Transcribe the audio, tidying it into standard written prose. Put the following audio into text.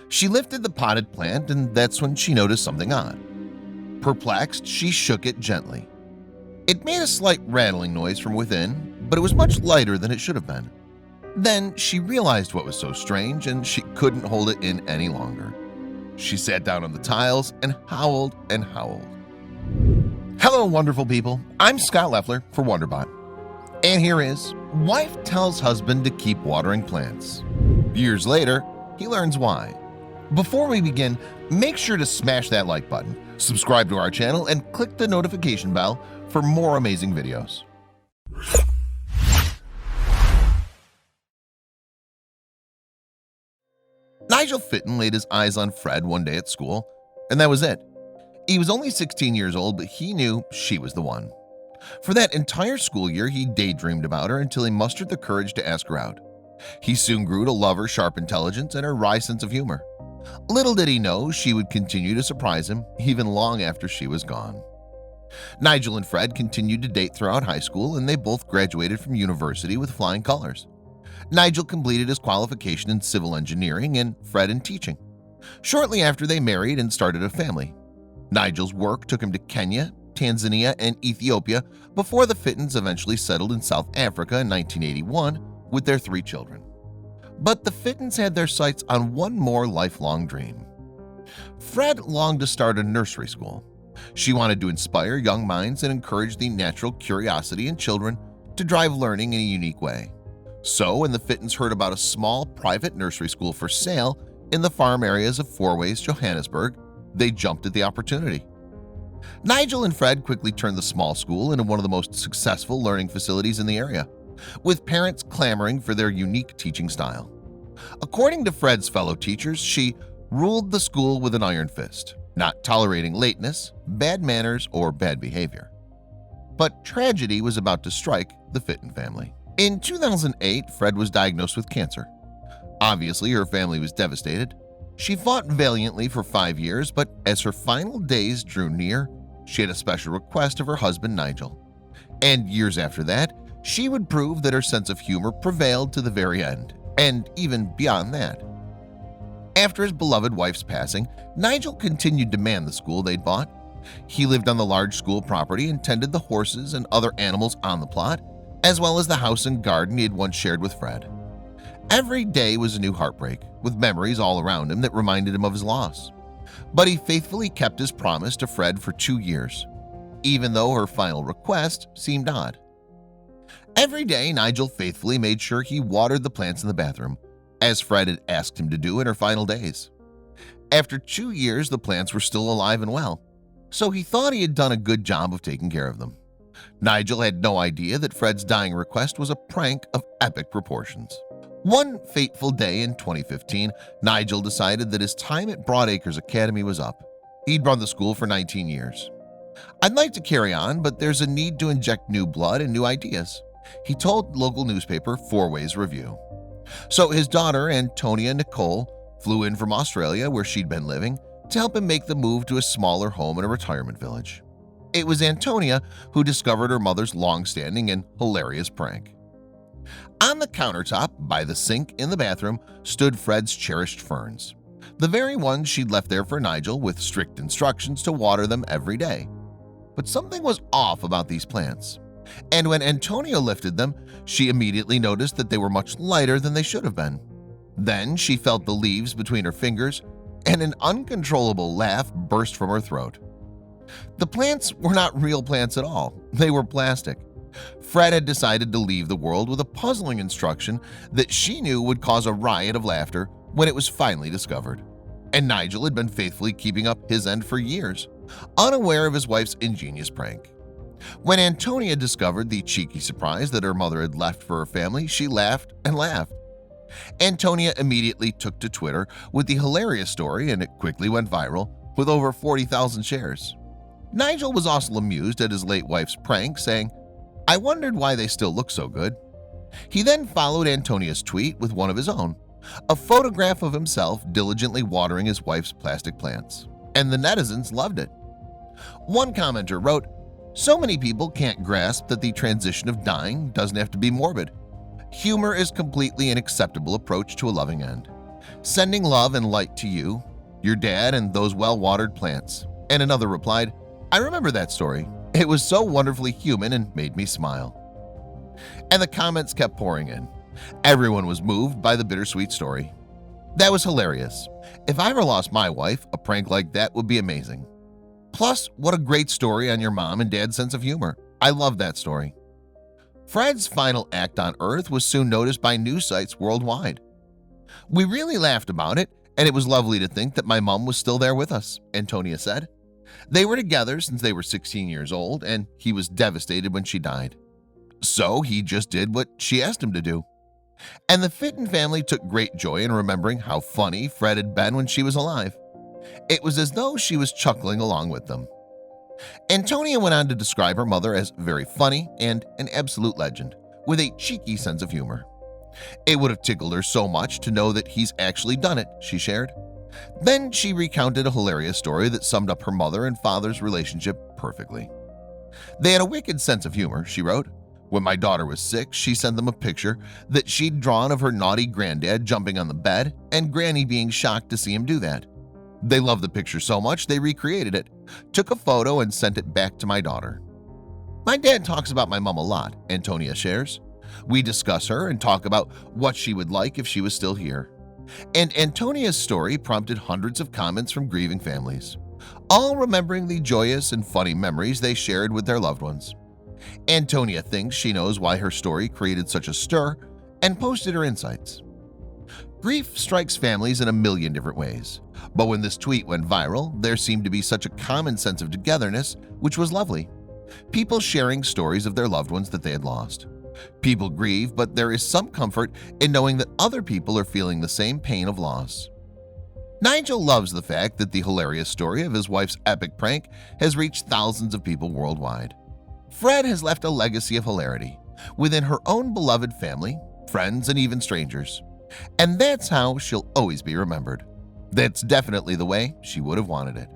She lifted the potted plant, and that's when she noticed something odd. Perplexed, she shook it gently. It made a slight rattling noise from within, but it was much lighter than it should have been. Then she realized what was so strange, and she couldn't hold it in any longer. She sat down on the tiles and howled and howled. Hello, wonderful people. I'm Scott Leffler for WonderBot. And here is wife tells husband to keep watering plants. Years later, he learns why. Before we begin, make sure to smash that like button, subscribe to our channel, and click the notification bell for more amazing videos. Nigel Fitton laid his eyes on Fred one day at school, and that was it. He was only 16 years old, but he knew she was the one. For that entire school year, he daydreamed about her until he mustered the courage to ask her out. He soon grew to love her sharp intelligence and her wry sense of humor. Little did he know she would continue to surprise him even long after she was gone. Nigel and Fred continued to date throughout high school, and they both graduated from university with flying colors. Nigel completed his qualification in civil engineering and Fred in teaching. Shortly after, they married and started a family. Nigel's work took him to Kenya, Tanzania, and Ethiopia before the Fittons eventually settled in South Africa in 1981 with their 3 children. But the Fittons had their sights on one more lifelong dream. Fred longed to start a nursery school. She wanted to inspire young minds and encourage the natural curiosity in children to drive learning in a unique way. So when the Fittons heard about a small private nursery school for sale in the farm areas of Fourways, Johannesburg, they jumped at the opportunity. Nigel and Fred quickly turned the small school into one of the most successful learning facilities in the area, with parents clamoring for their unique teaching style. According to Fred's fellow teachers, she ruled the school with an iron fist, not tolerating lateness, bad manners, or bad behavior. But tragedy was about to strike the Fitton family. In 2008, Fred was diagnosed with cancer. Obviously, her family was devastated. She fought valiantly for 5 years, but as her final days drew near, she had a special request of her husband Nigel. And years after that, she would prove that her sense of humor prevailed to the very end, and even beyond that. After his beloved wife's passing, Nigel continued to man the school they'd bought. He lived on the large school property and tended the horses and other animals on the plot, as well as the house and garden he had once shared with Fred. Every day was a new heartbreak, with memories all around him that reminded him of his loss. But he faithfully kept his promise to Fred for 2 years, even though her final request seemed odd. Every day, Nigel faithfully made sure he watered the plants in the bathroom, as Fred had asked him to do in her final days. After 2 years, the plants were still alive and well, so he thought he had done a good job of taking care of them. Nigel had no idea that Fred's dying request was a prank of epic proportions. One fateful day in 2015, Nigel decided that his time at Broadacres Academy was up. He'd run the school for 19 years. "I'd like to carry on, but there's a need to inject new blood and new ideas," he told local newspaper Fourways Review. So his daughter, Antonia Nicole, flew in from Australia, where she'd been living, to help him make the move to a smaller home in a retirement village. It was Antonia who discovered her mother's long-standing and hilarious prank. On the countertop by the sink in the bathroom stood Fred's cherished ferns, the very ones she'd left there for Nigel with strict instructions to water them every day. But something was off about these plants, and when Antonia lifted them, she immediately noticed that they were much lighter than they should have been. Then she felt the leaves between her fingers, and an uncontrollable laugh burst from her throat. The plants were not real plants at all. They were plastic. Fred had decided to leave the world with a puzzling instruction that she knew would cause a riot of laughter when it was finally discovered. And Nigel had been faithfully keeping up his end for years, unaware of his wife's ingenious prank. When Antonia discovered the cheeky surprise that her mother had left for her family, she laughed and laughed. Antonia immediately took to Twitter with the hilarious story, and it quickly went viral with over 40,000 shares. Nigel was also amused at his late wife's prank, saying, "I wondered why they still look so good." He then followed Antonia's tweet with one of his own, a photograph of himself diligently watering his wife's plastic plants, and the netizens loved it. One commenter wrote, "So many people can't grasp that the transition of dying doesn't have to be morbid. Humor is completely an acceptable approach to a loving end. Sending love and light to you, your dad, and those well-watered plants." And another replied, "I remember that story. It was so wonderfully human and made me smile." And the comments kept pouring in. Everyone was moved by the bittersweet story. "That was hilarious. If I ever lost my wife, a prank like that would be amazing. Plus, what a great story on your mom and dad's sense of humor. I love that story." Fred's final act on Earth was soon noticed by news sites worldwide. "We really laughed about it, and it was lovely to think that my mom was still there with us," Antonia said. "They were together since they were 16 years old, and he was devastated when she died. So he just did what she asked him to do." And the Fitton family took great joy in remembering how funny Fred had been when she was alive. It was as though she was chuckling along with them. Antonia went on to describe her mother as very funny and an absolute legend, with a cheeky sense of humor. "It would have tickled her so much to know that he's actually done it," she shared. Then she recounted a hilarious story that summed up her mother and father's relationship perfectly. "They had a wicked sense of humor," she wrote. "When my daughter was 6, she sent them a picture that she'd drawn of her naughty granddad jumping on the bed and Granny being shocked to see him do that. They loved the picture so much they recreated it, took a photo and sent it back to my daughter. My dad talks about my mom a lot," Antonia shares. "We discuss her and talk about what she would like if she was still here." And Antonia's story prompted hundreds of comments from grieving families, all remembering the joyous and funny memories they shared with their loved ones. Antonia thinks she knows why her story created such a stir and posted her insights. Grief strikes families in a million different ways, but when this tweet went viral, there seemed to be such a common sense of togetherness, which was lovely. People sharing stories of their loved ones that they had lost. People grieve, but there is some comfort in knowing that other people are feeling the same pain of loss. Nigel loves the fact that the hilarious story of his wife's epic prank has reached thousands of people worldwide. Fred has left a legacy of hilarity within her own beloved family, friends, and even strangers. And that's how she'll always be remembered. That's definitely the way she would have wanted it.